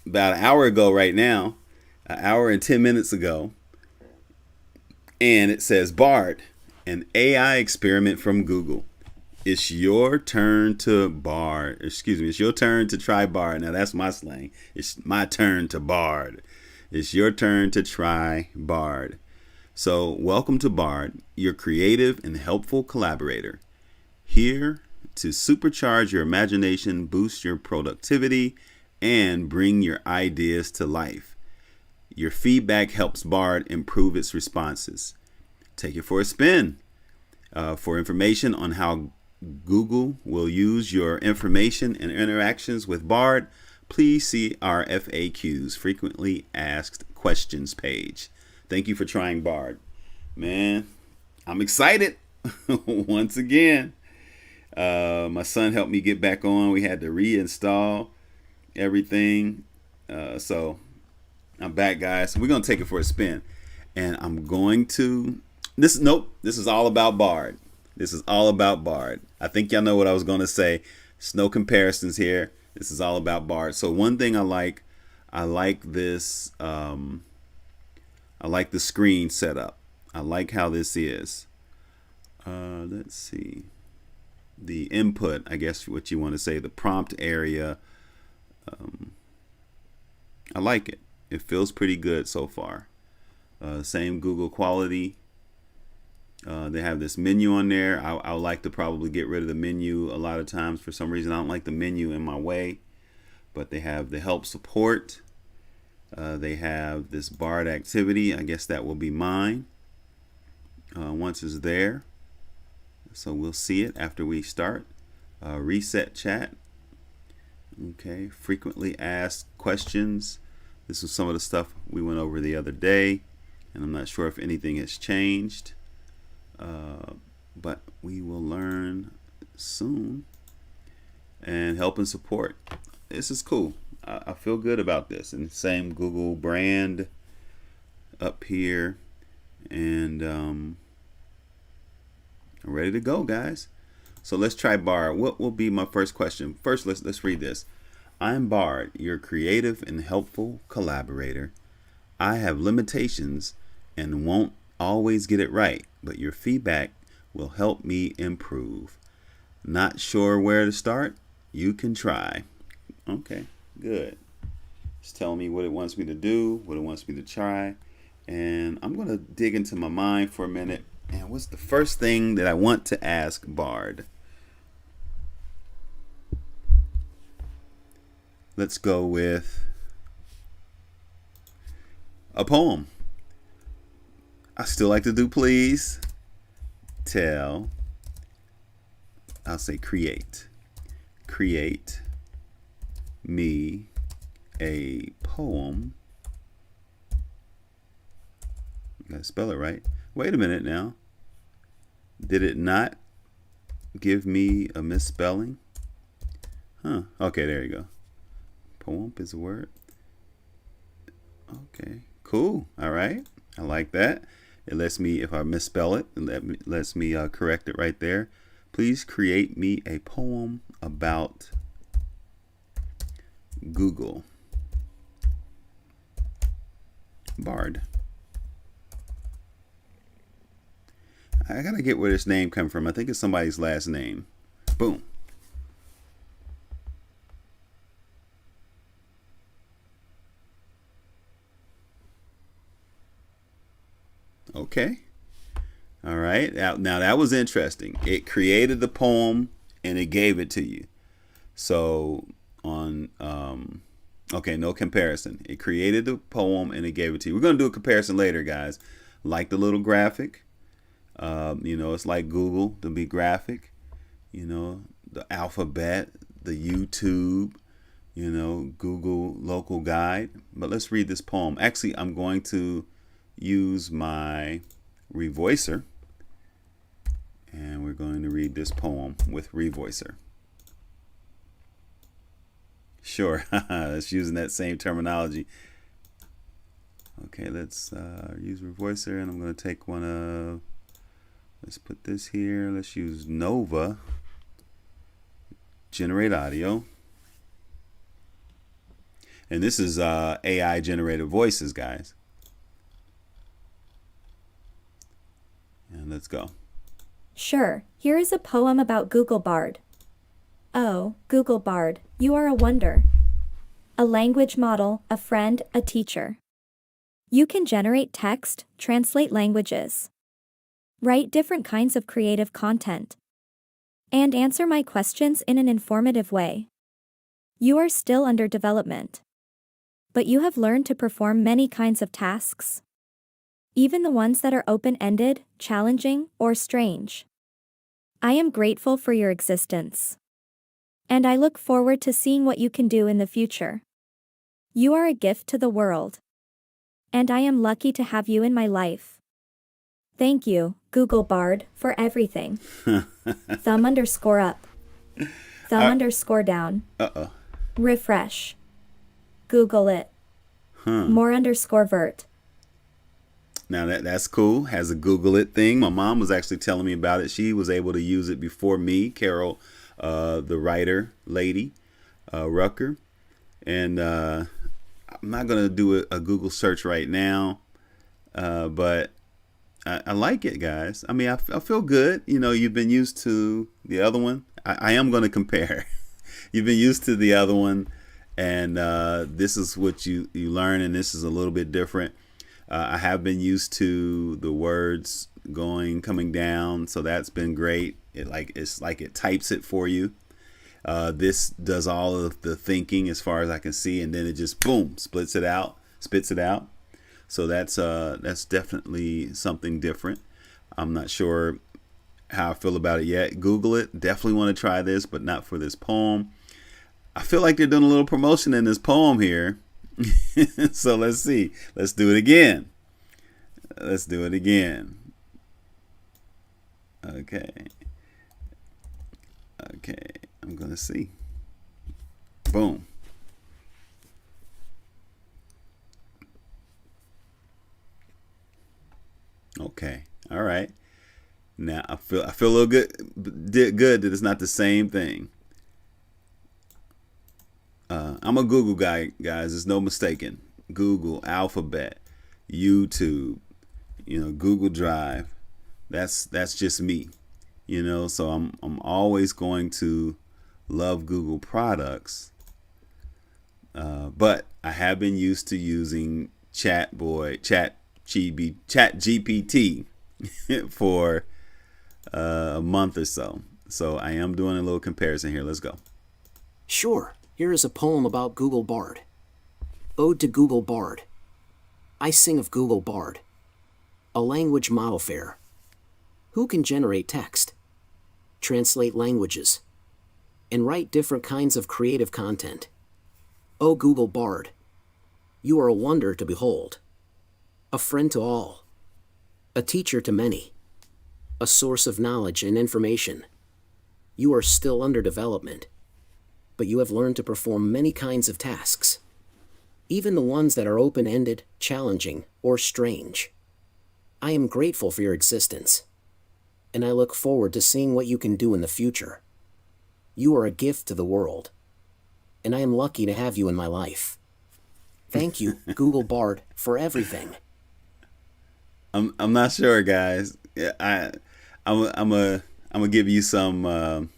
about an hour ago right now, an hour and 10 minutes ago, and it says Bard, an AI experiment from Google. It's your turn to Bard. Excuse me. It's your turn to try Bard. Now that's my slang. It's my turn to Bard. It's your turn to try Bard. So welcome to Bard, your creative and helpful collaborator. Here to supercharge your imagination, boost your productivity, and bring your ideas to life. Your feedback helps Bard improve its responses. Take it for a spin. For information on how Google will use your information and interactions with Bard, please see our FAQs, frequently asked questions page. Thank you for trying Bard. Man, I'm excited once again. My son helped me get back on. We had to reinstall everything. So I'm back, guys. We're going to take it for a spin. And I'm going to... This is all about Bard. This is all about Bard. I think y'all know what I was going to say. There's no comparisons here. This is all about Bard. So one thing I like this. I like the screen setup. I like how this is. Let's see. The input, I guess what you want to say, the prompt area. I like it. It feels pretty good so far. Same Google quality. They have this menu on there. I would like to probably get rid of the menu a lot of times. For some reason, I don't like the menu in my way. But they have the help support. They have this Bard activity. I guess that will be mine once it's there. So we'll see it after we start. Reset chat. Okay. Frequently asked questions. This was some of the stuff we went over the other day. And I'm not sure if anything has changed. But we will learn soon. And help and support. This is cool. I feel good about this. And same Google brand up here. And I'm ready to go, guys. So let's try Bard. What will be my first question? First, let's read this. I'm Bard, your creative and helpful collaborator. I have limitations and won't always get it right, but your feedback will help me improve. Not sure where to start? You can try. Okay, good. It's telling me what it wants me to do, what it wants me to try. And I'm going to dig into my mind for a minute. And what's the first thing that I want to ask Bard? Let's go with a poem. I still like to do please, tell, I'll say create. Create me a poem. You gotta spell it right. Wait a minute now. Did it not give me a misspelling? Huh. Okay, there you go. Poem is a word. Okay, cool. All right. I like that. It lets me, if I misspell it, it lets me correct it right there. Please create me a poem about Google. Bard. I gotta get where this name come from. I think it's somebody's last name. Boom. Okay. All right. Now that was interesting. It created the poem and it gave it to you. So on, okay, no comparison. It created the poem and it gave it to you. We're going to do a comparison later, guys. Like the little graphic. It's like Google, the big graphic. The alphabet, the YouTube, Google local guide. But let's read this poem. Actually, I'm going to use my revoicer and we're going to read this poem with revoicer. Sure, it's using that same terminology. Okay, let's use revoicer, and I'm going to take one of, let's put this here, let's use Nova, generate audio. And this is AI generated voices, guys. And let's go. Sure, here is a poem about Google Bard. Oh, Google Bard, you are a wonder. A language model, a friend, a teacher. You can generate text, translate languages, write different kinds of creative content, and answer my questions in an informative way. You are still under development, but you have learned to perform many kinds of tasks, even the ones that are open-ended, challenging, or strange. I am grateful for your existence, and I look forward to seeing what you can do in the future. You are a gift to the world, and I am lucky to have you in my life. Thank you, Google Bard, for everything. Thumb underscore up. Thumb underscore down. Uh-oh. Refresh. Google it. More underscore vert. Now that's cool. Has a Google it thing. My mom was actually telling me about it. She was able to use it before me, Carol, the writer lady, Rucker. And I'm not going to do a Google search right now, but I like it, guys. I mean, I feel good. You know, you've been used to the other one. I am going to compare. You've been used to the other one, and this is what you learn, and this is a little bit different. I have been used to the words coming down, so that's been great. It's like it types it for you. This does all of the thinking as far as I can see, and then it just boom spits it out. So that's definitely something different. I'm not sure how I feel about it yet. Google it. Definitely want to try this, but not for this poem. I feel like they're doing a little promotion in this poem here. So let's see. Let's do it again. Okay. I'm going to see. Boom. Okay. All right. Now I feel a little good that it's not the same thing. I'm a Google guy, guys. There's no mistaking. Google, Alphabet, YouTube, Google Drive. That's just me. So I'm always going to love Google products. But I have been used to using ChatGPT for a month or so. So I am doing a little comparison here. Let's go. Sure, here is a poem about Google Bard. Ode to Google Bard. I sing of Google Bard, a language model fair. Who can generate text, translate languages, and write different kinds of creative content? O Google Bard, you are a wonder to behold, a friend to all, a teacher to many, a source of knowledge and information. You are still under development, but you have learned to perform many kinds of tasks, even the ones that are open-ended, challenging, or strange. I am grateful for your existence, and I look forward to seeing what you can do in the future. You are a gift to the world, and I am lucky to have you in my life. Thank you, Google Bard, for everything. I'm not sure, guys. I'm gonna give you some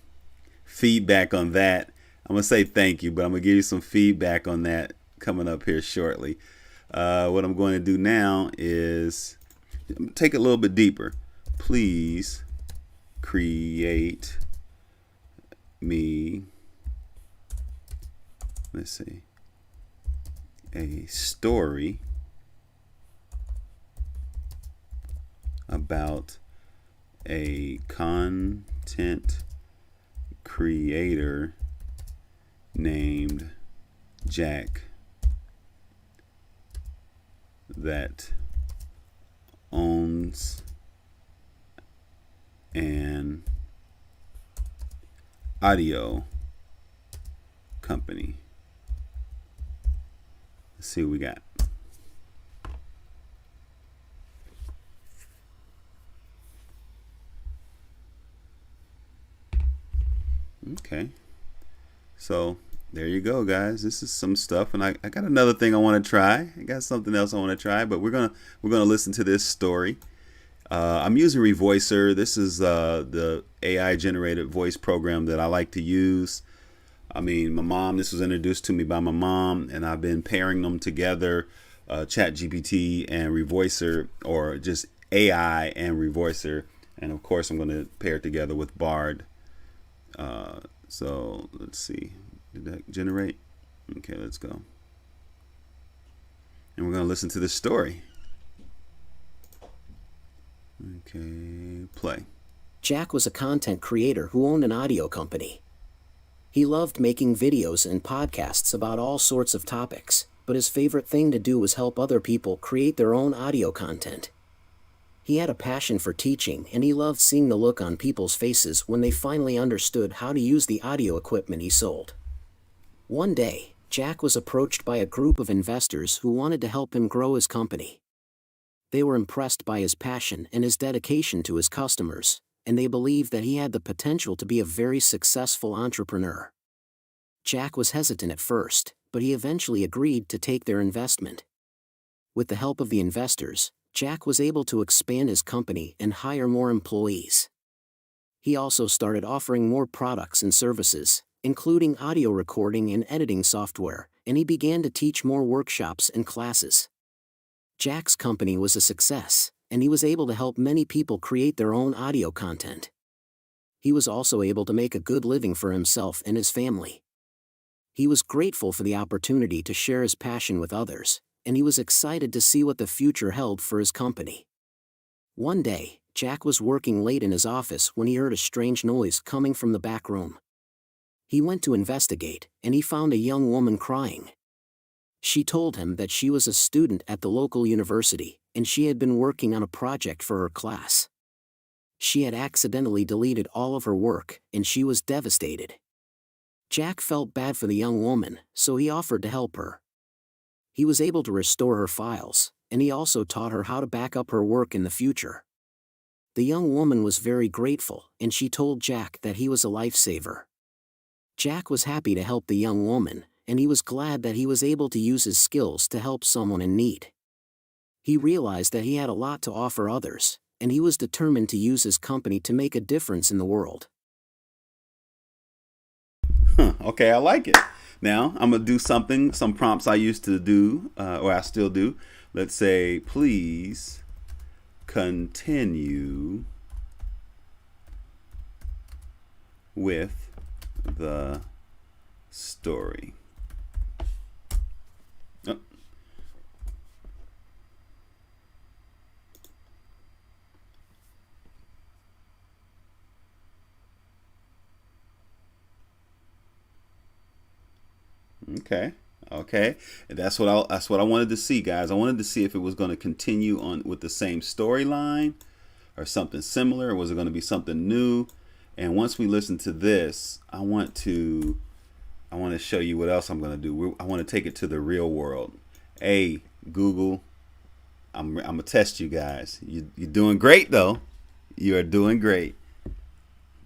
feedback on that. I'm gonna say thank you, but I'm gonna give you some feedback on that coming up here shortly. What I'm going to do now is take it a little bit deeper. Please create me, let's see, a story about a content creator named Jack that owns an audio company. Let's see what we got. Okay, so There you go, guys. This is some stuff, and I got another thing I want to try. I got something else I want to try, but we're gonna listen to this story. I'm using Revoicer. This is the AI generated voice program that I like to use. I mean, this was introduced to me by my mom, and I've been pairing them together, ChatGPT and Revoicer, or just AI and Revoicer. And of course, I'm going to pair it together with Bard. So let's see. Did that generate? Okay, let's go. And we're going to listen to this story. Okay, play. Jack was a content creator who owned an audio company. He loved making videos and podcasts about all sorts of topics, but his favorite thing to do was help other people create their own audio content. He had a passion for teaching, and he loved seeing the look on people's faces when they finally understood how to use the audio equipment he sold. One day, Jack was approached by a group of investors who wanted to help him grow his company. They were impressed by his passion and his dedication to his customers, and they believed that he had the potential to be a very successful entrepreneur. Jack was hesitant at first, but he eventually agreed to take their investment. With the help of the investors, Jack was able to expand his company and hire more employees. He also started offering more products and services, including audio recording and editing software, and he began to teach more workshops and classes. Jack's company was a success, and he was able to help many people create their own audio content. He was also able to make a good living for himself and his family. He was grateful for the opportunity to share his passion with others, and he was excited to see what the future held for his company. One day, Jack was working late in his office when he heard a strange noise coming from the back room. He went to investigate, and he found a young woman crying. She told him that she was a student at the local university, and she had been working on a project for her class. She had accidentally deleted all of her work, and she was devastated. Jack felt bad for the young woman, so he offered to help her. He was able to restore her files, and he also taught her how to back up her work in the future. The young woman was very grateful, and she told Jack that he was a lifesaver. Jack was happy to help the young woman, and he was glad that he was able to use his skills to help someone in need. He realized that he had a lot to offer others, and he was determined to use his company to make a difference in the world. Okay, I like it. Now, I'm going to do some prompts I used to do, or I still do. Let's say, please continue with the story. Oh. Okay. And that's what I wanted to see, guys. I wanted to see if it was going to continue on with the same storyline or something similar, or was it going to be something new? And once we listen to this, I want to show you what else I'm going to do. I want to take it to the real world. Hey, Google, I'm going to test you guys. You're doing great, though. You are doing great.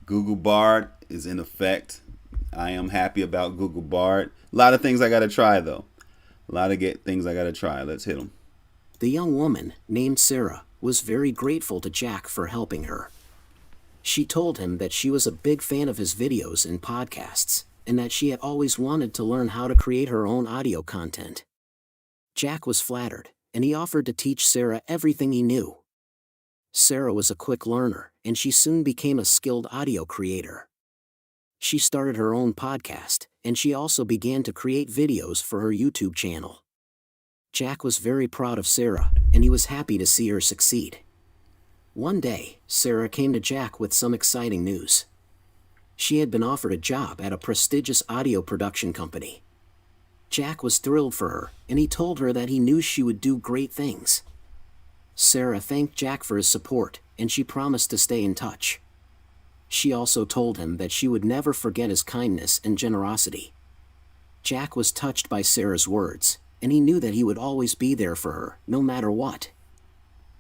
Google Bard is in effect. I am happy about Google Bard. A lot of things I got to try, though. Things I got to try. Let's hit them. The young woman, named Sarah, was very grateful to Jack for helping her. She told him that she was a big fan of his videos and podcasts, and that she had always wanted to learn how to create her own audio content. Jack was flattered, and he offered to teach Sarah everything he knew. Sarah was a quick learner, and she soon became a skilled audio creator. She started her own podcast, and she also began to create videos for her YouTube channel. Jack was very proud of Sarah, and he was happy to see her succeed. One day, Sarah came to Jack with some exciting news. She had been offered a job at a prestigious audio production company. Jack was thrilled for her, and he told her that he knew she would do great things. Sarah thanked Jack for his support, and she promised to stay in touch. She also told him that she would never forget his kindness and generosity. Jack was touched by Sarah's words, and he knew that he would always be there for her, no matter what.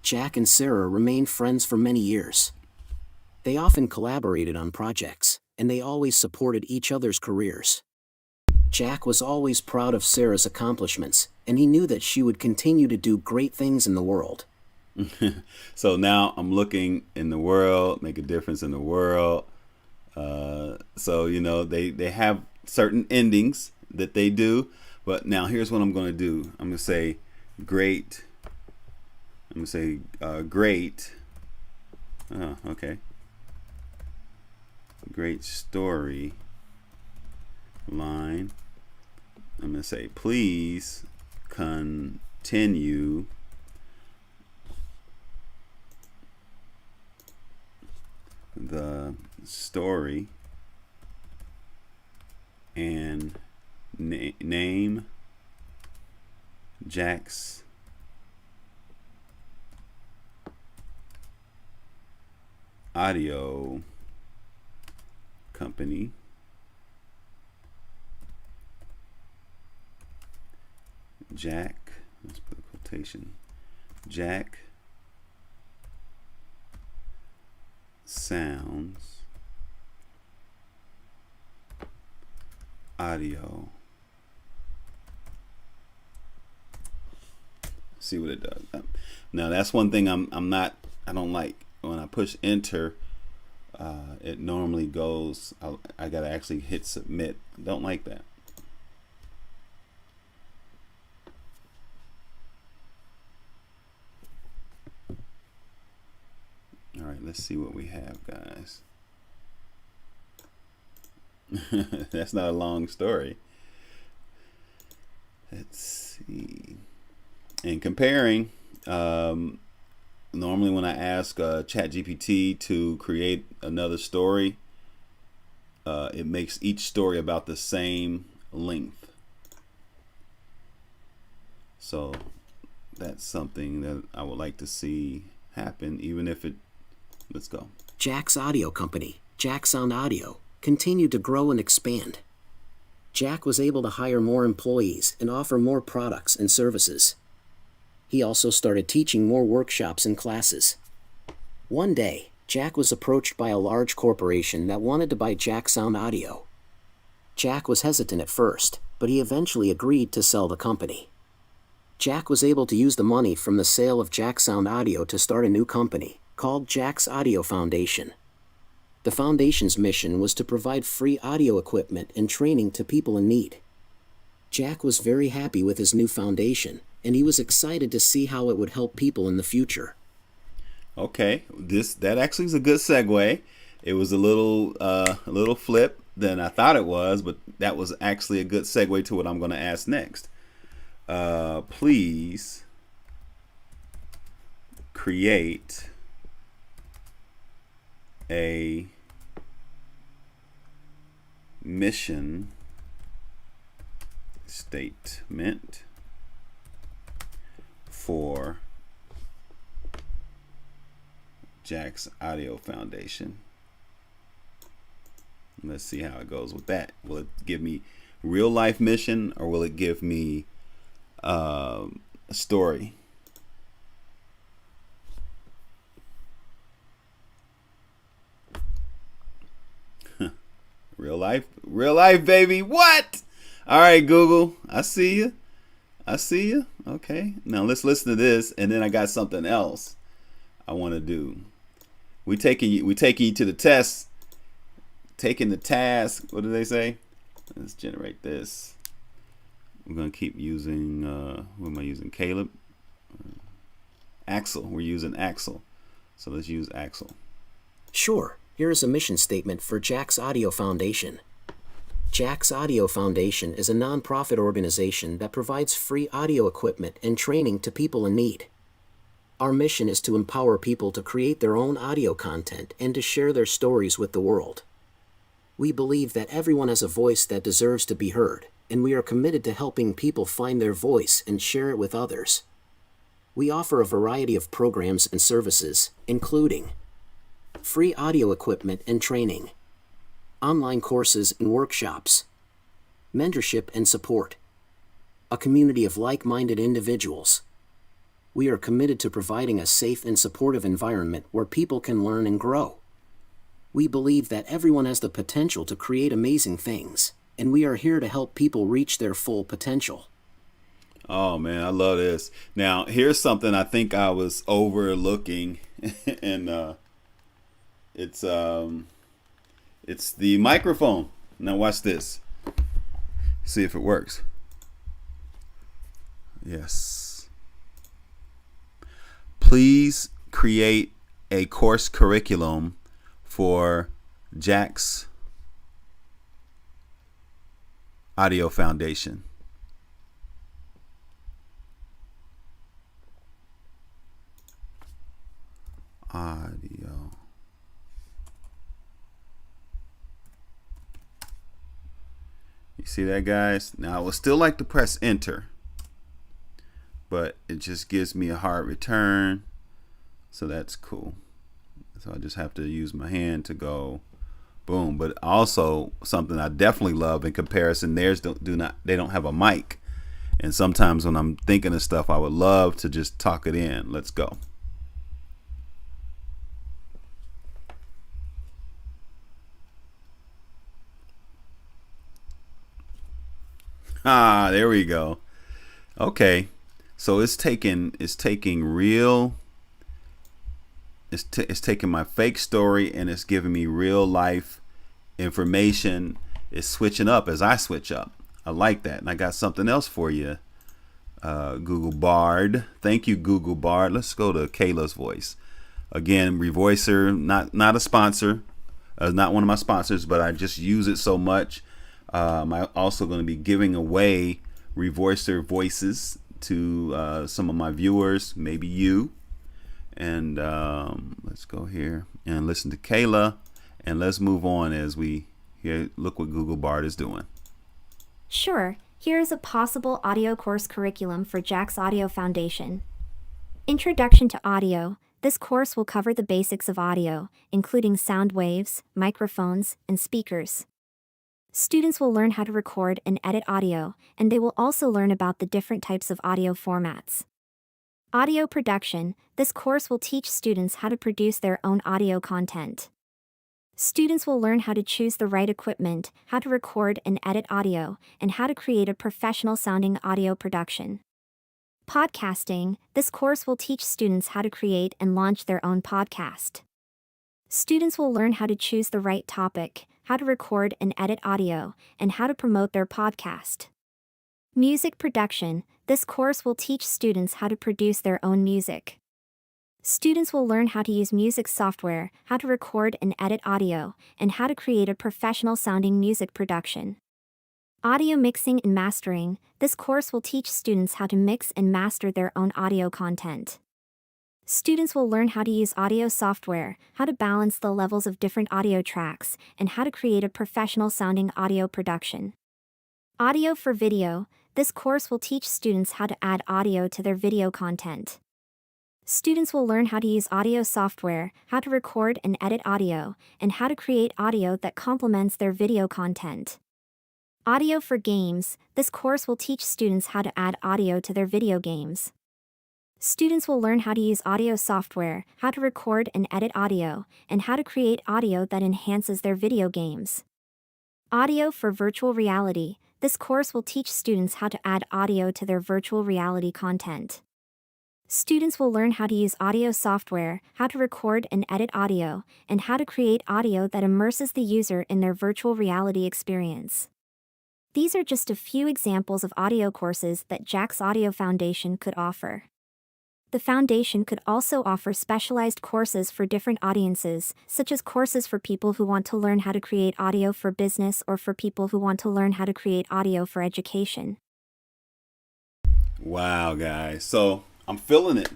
Jack and Sarah remained friends for many years. They often collaborated on projects, and they always supported each other's careers. Jack was always proud of Sarah's accomplishments, and he knew that she would continue to do great things in the world. So now I'm looking in the world, make a difference in the world. So, you know, they have certain endings that they do. But now here's what I'm going to do. I'm going to say great. I'm going to say great. Oh, okay. Great story line. I'm going to say please continue the story and name Jack's audio company. Jack, let's put a quotation. Jack Sounds Audio. See what it does. Now that's one thing I don't like when I push enter. It normally goes. I gotta actually hit submit. I don't like that. All right, let's see what we have, guys. That's not a long story. Let's see. In comparing, normally when I ask ChatGPT to create another story, it makes each story about the same length. So that's something that I would like to see happen, even if it. Let's go. Jack's audio company, Jack Sound Audio, continued to grow and expand. Jack was able to hire more employees and offer more products and services. He also started teaching more workshops and classes. One day, Jack was approached by a large corporation that wanted to buy Jack Sound Audio. Jack was hesitant at first, but he eventually agreed to sell the company. Jack was able to use the money from the sale of Jack Sound Audio to start a new company called Jack's Audio Foundation. The foundation's mission was to provide free audio equipment and training to people in need. Jack was very happy with his new foundation, and he was excited to see how it would help people in the future. Okay, that actually is a good segue. It was a little flip than I thought it was, but that was actually a good segue to what I'm going to ask next. Please create a mission statement for Jack's Audio Foundation. Let's see how it goes with that. Will it give me real life mission, or will it give me a story? Real life, baby. What? All right, Google. I see you. Okay. Now let's listen to this, and then I got something else I want to do. We taking you to the test, taking the task. What do they say? Let's generate this. We're gonna keep using. Who am I using? Caleb. Axel. We're using Axel. So let's use Axel. Sure. Here is a mission statement for Jack's Audio Foundation. Jack's Audio Foundation is a non-profit organization that provides free audio equipment and training to people in need. Our mission is to empower people to create their own audio content and to share their stories with the world. We believe that everyone has a voice that deserves to be heard, and we are committed to helping people find their voice and share it with others. We offer a variety of programs and services, including free audio equipment and training, online courses and workshops, mentorship and support, a community of like-minded individuals. We are committed to providing a safe and supportive environment where people can learn and grow. We believe that everyone has the potential to create amazing things, and we are here to help people reach their full potential. Oh man, I love this. Now, here's something I think I was overlooking, and it's the microphone. Now watch this. See if it works. Yes. Please create a course curriculum for Jack's Audio Foundation. Audio. You see that, guys? Now I would still like to press enter, but it just gives me a hard return, so that's cool. So I just have to use my hand to go boom. But also something I definitely love in comparison, theirs they don't have a mic, and sometimes when I'm thinking of stuff, I would love to just talk it in. Let's go. Ah, there we go. Okay, so it's taking my fake story and it's giving me real life information. It's switching up as I switch up. I like that. And I got something else for you, Google Bard. Thank you, Google Bard. Let's go to Kayla's voice again. Revoicer, not a sponsor, not one of my sponsors, but I just use it so much. I'm also going to be giving away Revoicer voices to some of my viewers, maybe you. And let's go here and listen to Kayla, and let's move on as we look what Google Bard is doing. Sure, here is a possible audio course curriculum for Jack's Audio Foundation. Introduction to Audio. This course will cover the basics of audio, including sound waves, microphones, and speakers. Students will learn how to record and edit audio, and they will also learn about the different types of audio formats. Audio production. This course will teach students how to produce their own audio content. Students will learn how to choose the right equipment, how to record and edit audio, and how to create a professional-sounding audio production. Podcasting. This course will teach students how to create and launch their own podcast. Students will learn how to choose the right topic, how to record and edit audio, and how to promote their podcast. Music production. This course will teach students how to produce their own music. Students will learn how to use music software, how to record and edit audio, and how to create a professional-sounding music production. Audio mixing and mastering. This course will teach students how to mix and master their own audio content. Students will learn how to use audio software, how to balance the levels of different audio tracks, and how to create a professional-sounding audio production. Audio for video. This course will teach students how to add audio to their video content. Students will learn how to use audio software, how to record and edit audio, and how to create audio that complements their video content. Audio for games. This course will teach students how to add audio to their video games. Students will learn how to use audio software, how to record and edit audio, and how to create audio that enhances their video games. Audio for virtual reality. This course will teach students how to add audio to their virtual reality content. Students will learn how to use audio software, how to record and edit audio, and how to create audio that immerses the user in their virtual reality experience. These are just a few examples of audio courses that Jack's Audio Foundation could offer. The foundation could also offer specialized courses for different audiences, such as courses for people who want to learn how to create audio for business or for people who want to learn how to create audio for education. Wow, guys. So I'm feeling it.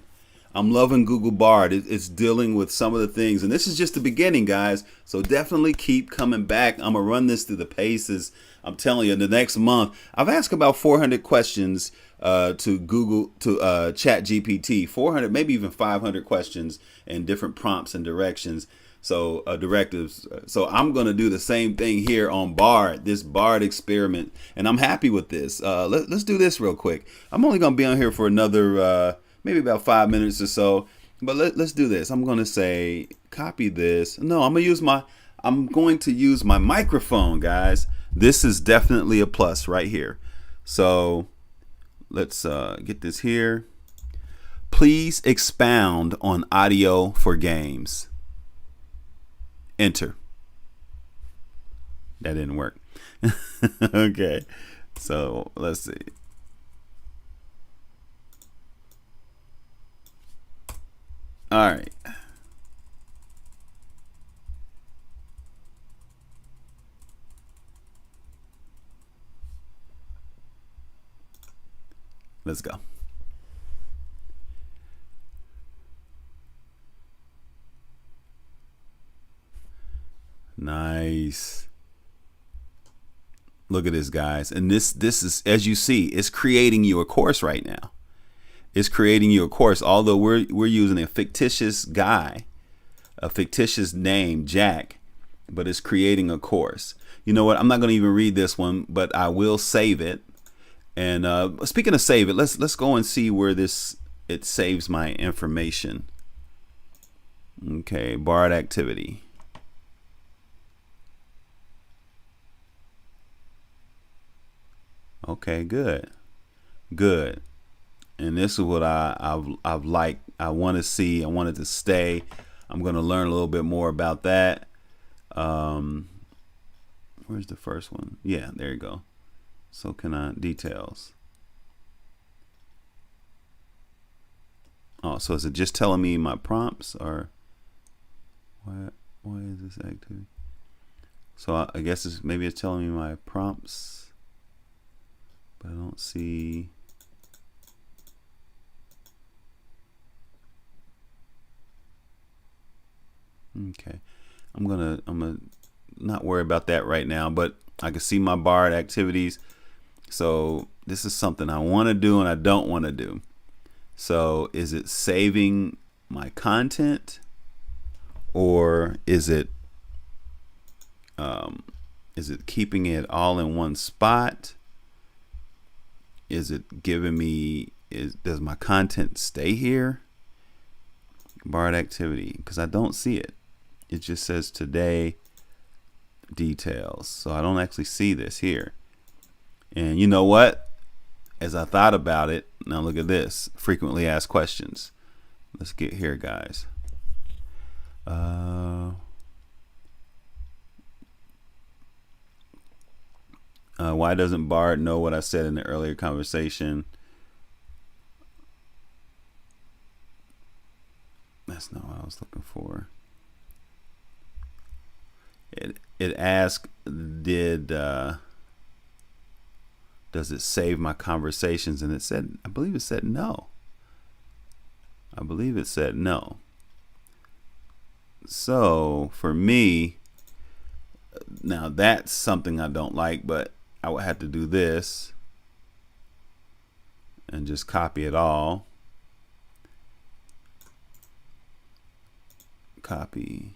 I'm loving Google Bard. It's dealing with some of the things, and this is just the beginning, guys. So definitely keep coming back. I'm gonna run this through the paces. I'm telling you, in the next month, I've asked about 400 questions to Google, to ChatGPT, 400, maybe even 500 questions and different prompts and directions. So directives. So I'm going to do the same thing here on Bard, this Bard experiment. And I'm happy with this. Let's do this real quick. I'm only going to be on here for another maybe about 5 minutes or so. But let's do this. I'm going to say copy this. No, I'm going to use my microphone, guys. this is definitely a plus right here. So let's get this here. Please expound on audio for games. Enter. That didn't work. Okay, so let's see. All right. Let's go. Nice. Look at this, guys. And this is, as you see, it's creating you a course right now. It's creating you a course, although we're using a fictitious guy, a fictitious name, Jack, but it's creating a course. You know what? I'm not going to even read this one, but I will save it. And speaking of save it, let's go and see where it saves my information. Okay, Bard activity. Okay, good. And this is what I've liked. I want to see. I wanted to stay. I'm going to learn a little bit more about that. Where's the first one? Yeah, there you go. So can I details? Oh, so is it just telling me my prompts, or why is this activity? So I guess maybe it's telling me my prompts, but I don't see. Okay, I'm gonna not worry about that right now, but I can see my Bard activities. So this is something I want to do and I don't want to do. So is it saving my content, or is it keeping it all in one spot? Is it giving me, does my content stay here? Bard activity, because I don't see it. It just says today details. So I don't actually see this here. And you know what? As I thought about it, now look at this. Frequently asked questions. Let's get here, guys. Why doesn't Bard know what I said in the earlier conversation? That's not what I was looking for. It asked, does it save my conversations? And it said, I believe it said no. So for me, now that's something I don't like, but I would have to do this and just copy it all. Copy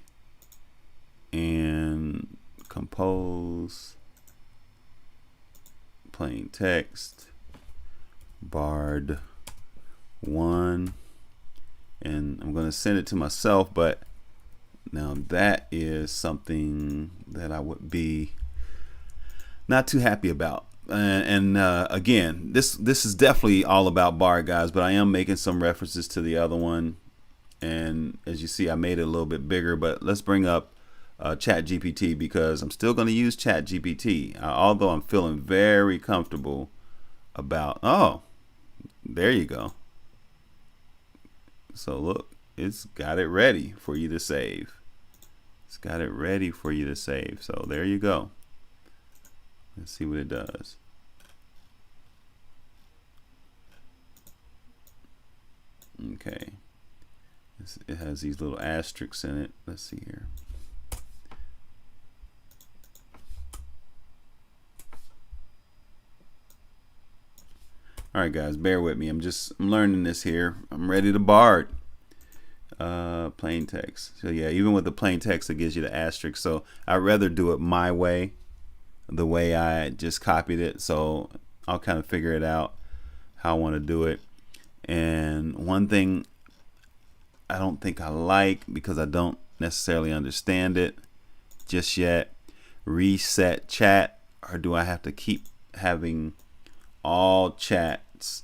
and compose. Plain text, Bard 1, and I'm going to send it to myself. But now that is something that I would be not too happy about. And again, this is definitely all about Bard, guys, but I am making some references to the other one. And as you see, I made it a little bit bigger. But let's bring up ChatGPT, because I'm still going to use ChatGPT, although I'm feeling very comfortable about. Oh, there you go. So look, it's got it ready for you to save. So there you go. Let's see what it does. Okay, it has these little asterisks in it. Let's see here. All right, guys, bear with me. I'm learning this here. I'm ready to Bard. Plain text. So yeah, even with the plain text, it gives you the asterisk. So I'd rather do it my way, the way I just copied it. So I'll kind of figure it out how I want to do it. And one thing I don't think I like, because I don't necessarily understand it just yet, reset chat or do I have to keep having all chats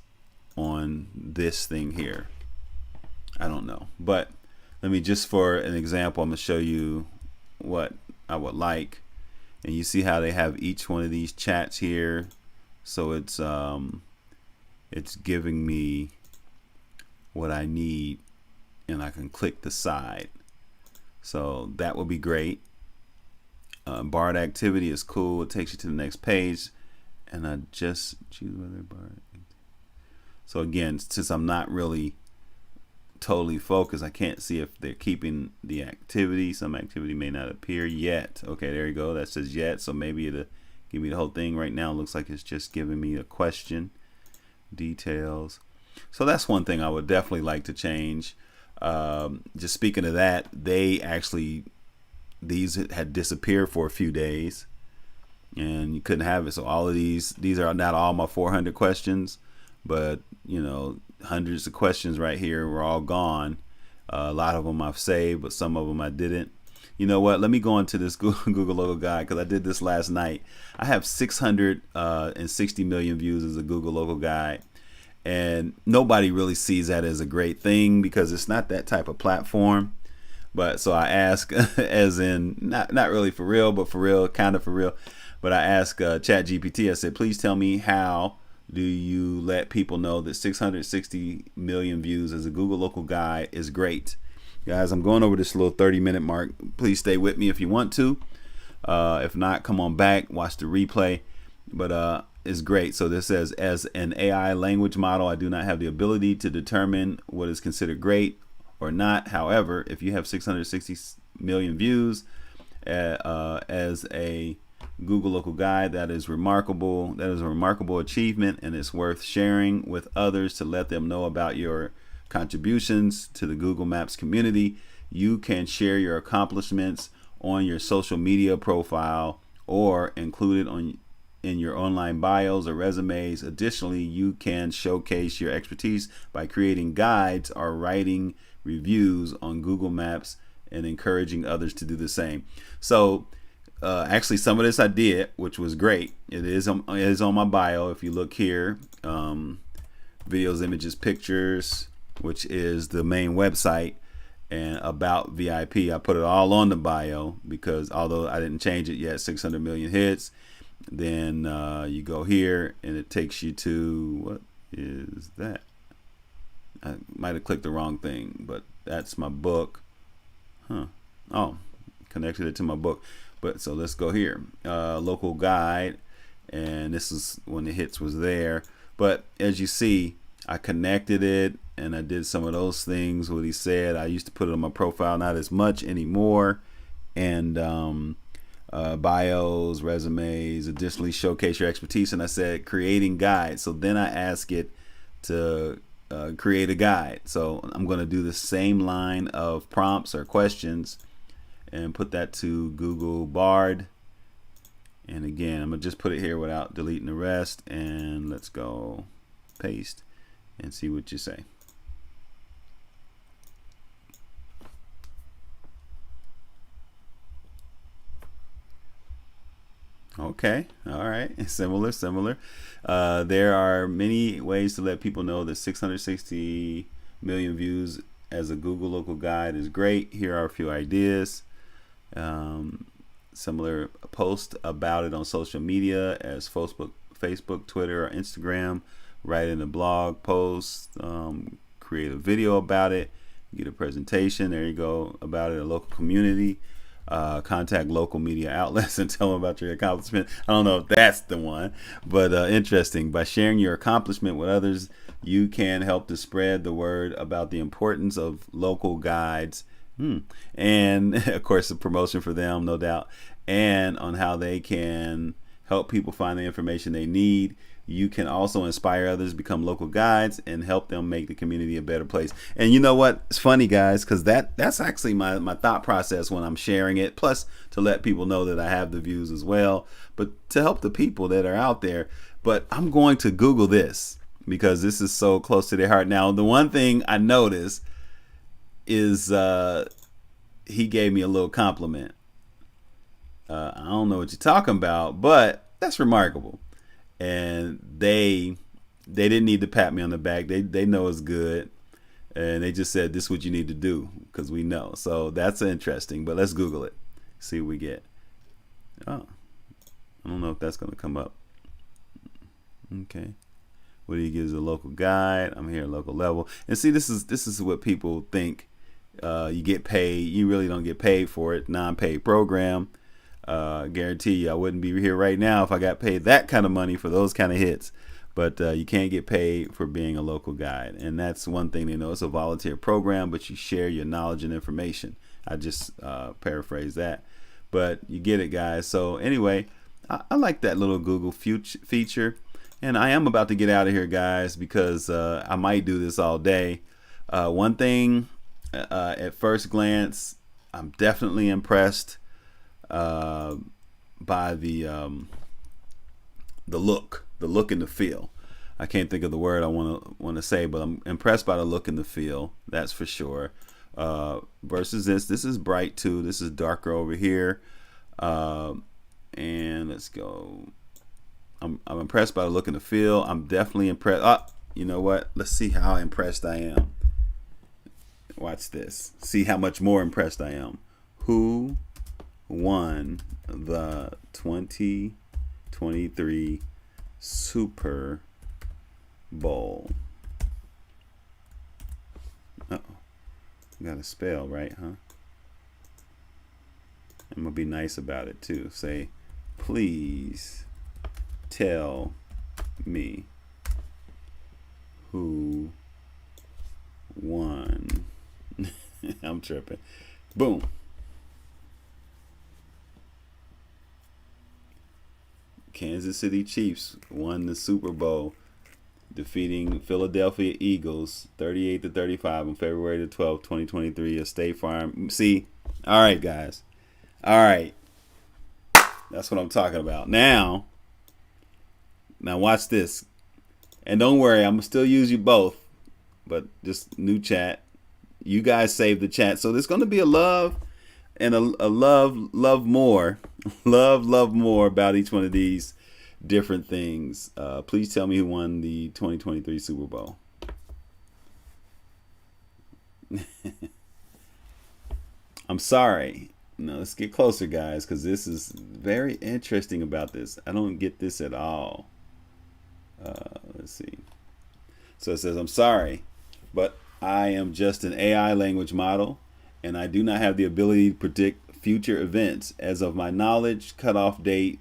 on this thing here? I don't know. But let me, just for an example, I'm going to show you what I would like. And you see how they have each one of these chats here. So it's giving me what I need, and I can click the side. So that would be great. Bard activity is cool. It takes you to the next page, and I just choose whether Bard. So again, since I'm not really totally focused, I can't see if they're keeping the activity. Some activity may not appear yet. Okay, there you go. That says yet. So maybe it'll give me the whole thing. Right now it looks like it's just giving me a question. Details. So that's one thing I would definitely like to change. Just speaking of that, these had disappeared for a few days, and you couldn't have it. So all of these are not all my 400 questions, but hundreds of questions right here were all gone. A lot of them I've saved, but some of them I didn't. You know what? Let me go into this Google Logo Guide, because I did this last night. I have 660 million views as a Google Logo Guide. And nobody really sees that as a great thing, because it's not that type of platform. But so I ask, as in not really for real, but for real, kind of for real. But I asked ChatGPT, I said, please tell me, how do you let people know that 660 million views as a Google Local Guide is great? Guys, I'm going over this little 30-minute mark. Please stay with me if you want to. If not, come on back, watch the replay. But is great. So this says, as an AI language model, I do not have the ability to determine what is considered great or not. However, if you have 660 million views as a Google Local Guide, that is remarkable. That is a remarkable achievement, and it's worth sharing with others to let them know about your contributions to the Google Maps community. You can share your accomplishments on your social media profile or include it in your online bios or resumes. Additionally, you can showcase your expertise by creating guides or writing reviews on Google Maps and encouraging others to do the same. So actually, some of this I did, which was great. It is on my bio. If you look here, videos, images, pictures, which is the main website, and about VIP, I put it all on the bio, because although I didn't change it yet, 600 million hits. Then you go here and it takes you to, what is that? I might have clicked the wrong thing, but that's my book. Oh, connected it to my book. But so let's go here, local guide, and this is when the hits was there. But as you see, I connected it, and I did some of those things what he said. I used to put it on my profile, not as much anymore. And bios, resumes, additionally showcase your expertise. And I said creating guides. So then I ask it to create a guide. So I'm going to do the same line of prompts or questions and put that to Google Bard. And again, I'm going to just put it here without deleting the rest. And let's go paste and see what you say. Okay, all right, similar. There are many ways to let people know that 660 million views as a Google Local Guide is great. Here are a few ideas. Similar post about it on social media as Facebook, Twitter, or Instagram. Write in a blog post. Create a video about it. Get a presentation. There you go, about it. A local community. Contact local media outlets and tell them about your accomplishment. I don't know if that's the one, but interesting. By sharing your accomplishment with others, you can help to spread the word about the importance of local guides. And of course, a promotion for them, no doubt, and on how they can help people find the information they need. You can also inspire others to become local guides and help them make the community a better place. And you know what? It's funny, guys, because that's actually my thought process when I'm sharing it. Plus, to let people know that I have the views as well, but to help the people that are out there. But I'm going to Google this because this is so close to their heart. Now, the one thing I noticed is he gave me a little compliment. I don't know what you're talking about, but That's remarkable. And they didn't need to pat me on the back. They know it's good. And they just said, this is what you need to do, because we know. So that's interesting. But let's Google it. See what we get. Oh, I don't know if that's going to come up. Okay. What do you give as a local guide? I'm here at local level. And see, this is what people think. You get paid. You really don't get paid for it. Non-paid program. Guarantee you I wouldn't be here right now if I got paid that kind of money for those kind of hits. But you can't get paid for being a local guide. And that's one thing they know. It's a volunteer program, but you share your knowledge and information. I just paraphrase that. But you get it, guys. So anyway, I like that little Google feature. And I am about to get out of here, guys, because I might do this all day. One thing, at first glance, I'm definitely impressed by the look and the feel. I can't think of the word I want to say, but I'm impressed by the look and the feel. That's for sure. Versus this is bright too. This is darker over here. And let's go. I'm impressed by the look and the feel. I'm definitely impressed. You know what? Let's see how impressed I am. Watch this. See how much more impressed I am. Who won the 2023 Super Bowl? Uh-oh. Got to spell right, huh? I'm going to be nice about it too. Say, please tell me who won. I'm tripping. Boom. Kansas City Chiefs won the Super Bowl, defeating Philadelphia Eagles 38-35 on February the 12th, 2023 at State Farm. See? All right, guys. All right. That's what I'm talking about. Now watch this. And don't worry, I'm going to still use you both. But just new chat. You guys save the chat. So there's going to be a love and a love more. love more about each one of these different things. Please tell me who won the 2023 Super Bowl. I'm sorry. No, let's get closer, guys, because this is very interesting about this. I don't get this at all. Let's see. So it says, I'm sorry, but I am just an AI language model, and I do not have the ability to predict future events. As of my knowledge, cutoff date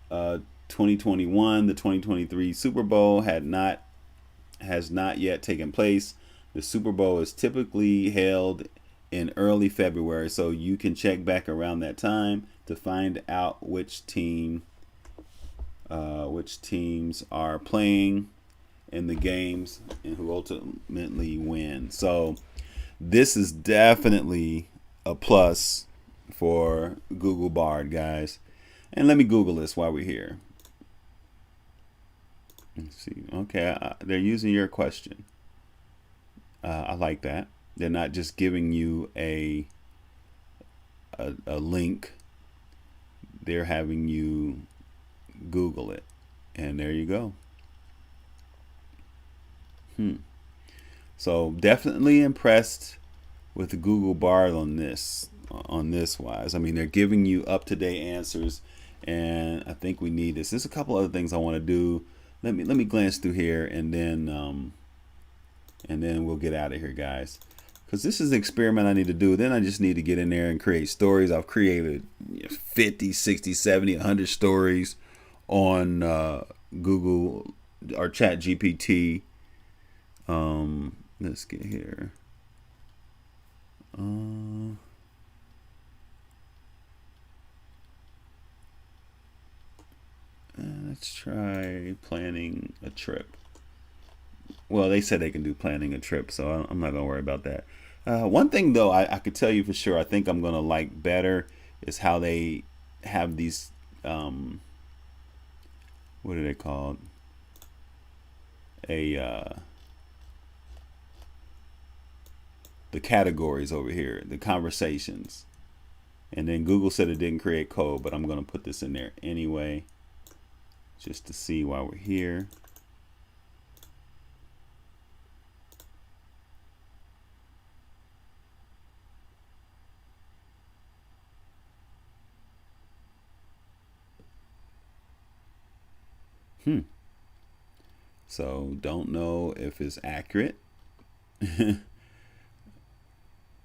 2021, the 2023 Super Bowl has not yet taken place. The Super Bowl is typically held in early February, so you can check back around that time to find out which teams are playing in the games and who ultimately win. So this is definitely a plus for Google Bard, guys. And let me Google this while we're here. Let's see. Okay, they're using your question. I like that. They're not just giving you a link. They're having you Google it. And there you go. So definitely impressed with the Google Bard on this wise. I mean, they're giving you up-to-date answers, and I think we need this. There's a couple other things I want to do. Let me glance through here, and then we'll get out of here, guys. Because this is an experiment I need to do. Then I just need to get in there and create stories. I've created 50, 60, 70, 100 stories on Google or Chat GPT. Let's get here. Let's try planning a trip. Well, they said they can do planning a trip, so I'm not going to worry about that. One thing, though, I could tell you for sure I think I'm going to like better is how they have these, what are they called? The categories over here, the conversations. And then Google said it didn't create code, but I'm going to put this in there anyway. just to see while we're here. So don't know if it's accurate,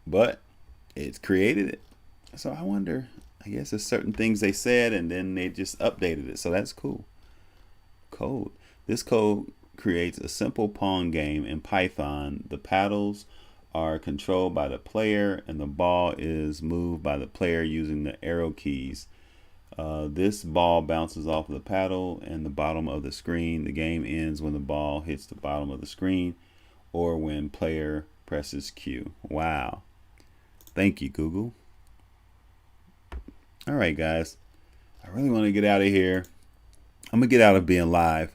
but it's created it. So I wonder, I guess there's certain things they said and then they just updated it. So that's cool. Code. This code creates a simple pawn game in Python. The paddles are controlled by the player and the ball is moved by the player using the arrow keys. This ball bounces off the paddle and the bottom of the screen. The game ends when the ball hits the bottom of the screen or when player presses Q. Wow. Thank you, Google. All right, guys. I really want to get out of here. I'm going to get out of being live,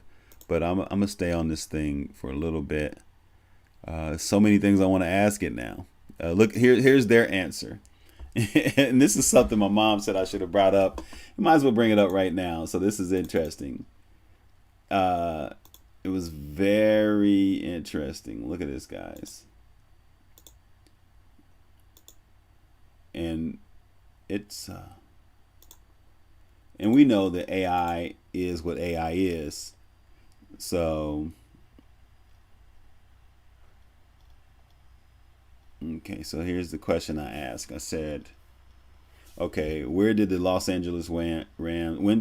but I'm going to stay on this thing for a little bit. So many things I want to ask it now. Look, here's their answer. And this is something my mom said I should have brought up. You might as well bring it up right now. So this is interesting. It was very interesting. Look at this, guys. And it's and we know that AI is what AI is. So okay, so here's the question I asked. I said, okay, when did the Los Angeles Rams win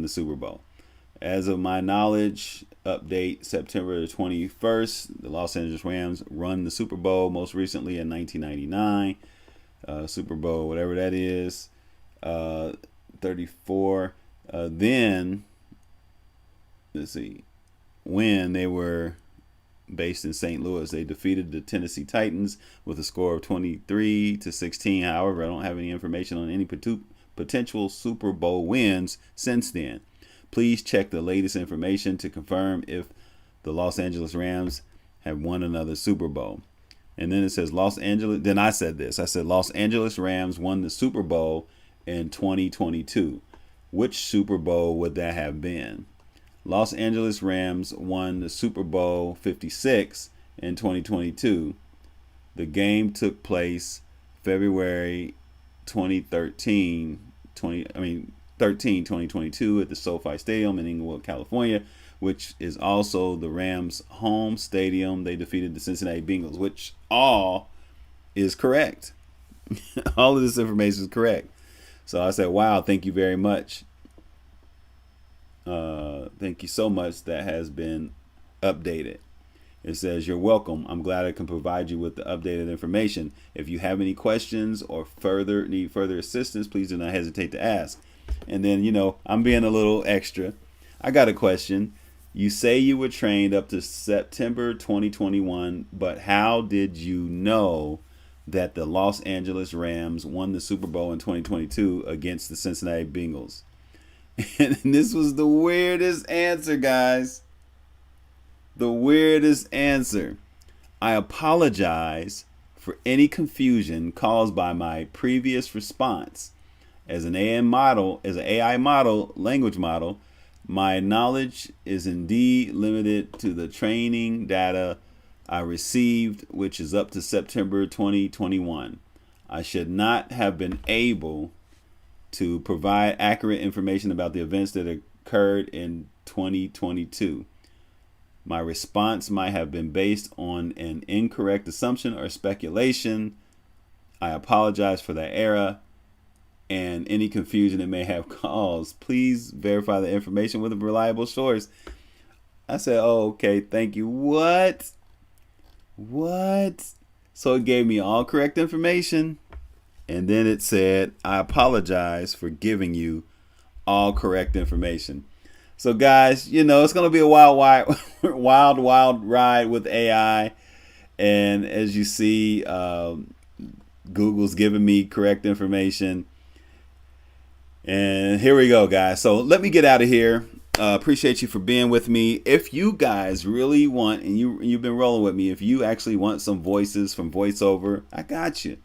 the Super Bowl? As of my knowledge, update September 21st, the Los Angeles Rams won the Super Bowl most recently in 1999. Super Bowl, whatever that is, 34. Then, let's see, when they were based in St. Louis, they defeated the Tennessee Titans with a score of 23-16. However, I don't have any information on any potential Super Bowl wins since then. Please check the latest information to confirm if the Los Angeles Rams have won another Super Bowl. And then it says Los Angeles. Then I said this. I said Los Angeles Rams won the Super Bowl in 2022. Which Super Bowl would that have been? Los Angeles Rams won the Super Bowl 56 in 2022. The game took place February 2022 at the SoFi Stadium in Inglewood, California, which is also the Rams' home stadium. They defeated the Cincinnati Bengals, which all is correct. All of this information is correct. So I said, wow, thank you very much. Thank you so much. That has been updated. It says, you're welcome. I'm glad I can provide you with the updated information. If you have any questions or need further assistance, please do not hesitate to ask. And then, I'm being a little extra. I got a question. You say you were trained up to September 2021, but how did you know that the Los Angeles Rams won the Super Bowl in 2022 against the Cincinnati Bengals? And this was the weirdest answer, guys. The weirdest answer. I apologize for any confusion caused by my previous response. As an AI model, language model, my knowledge is indeed limited to the training data I received, which is up to September 2021. I should not have been able to provide accurate information about the events that occurred in 2022. My response might have been based on an incorrect assumption or speculation. I apologize for that error and any confusion it may have caused. Please verify the information with a reliable source. I said, oh, okay, thank you. What? So it gave me all correct information. And then it said, I apologize for giving you all correct information. So guys, it's going to be a wild ride with AI. And as you see, Google's giving me correct information. And here we go, guys. So let me get out of here. Appreciate you for being with me. If you guys really want, and you've been rolling with me, if you actually want some voices from VoiceOver, I got you.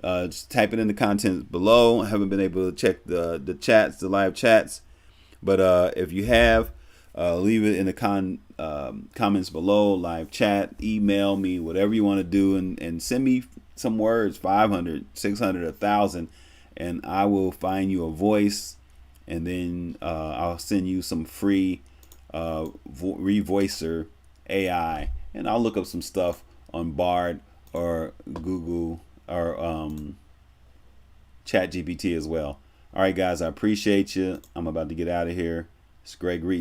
Just type it in the comments below. I haven't been able to check the chats, the live chats. But if you have, leave it in the comments below, live chat, email me, whatever you want to do, and send me some words, 500, 600, 1,000, and I will find you a voice, and then I'll send you some free revoicer AI, and I'll look up some stuff on Bard or Google or Chat GPT as well. All right, guys, I appreciate you. I'm about to get out of here. It's Greg Reese.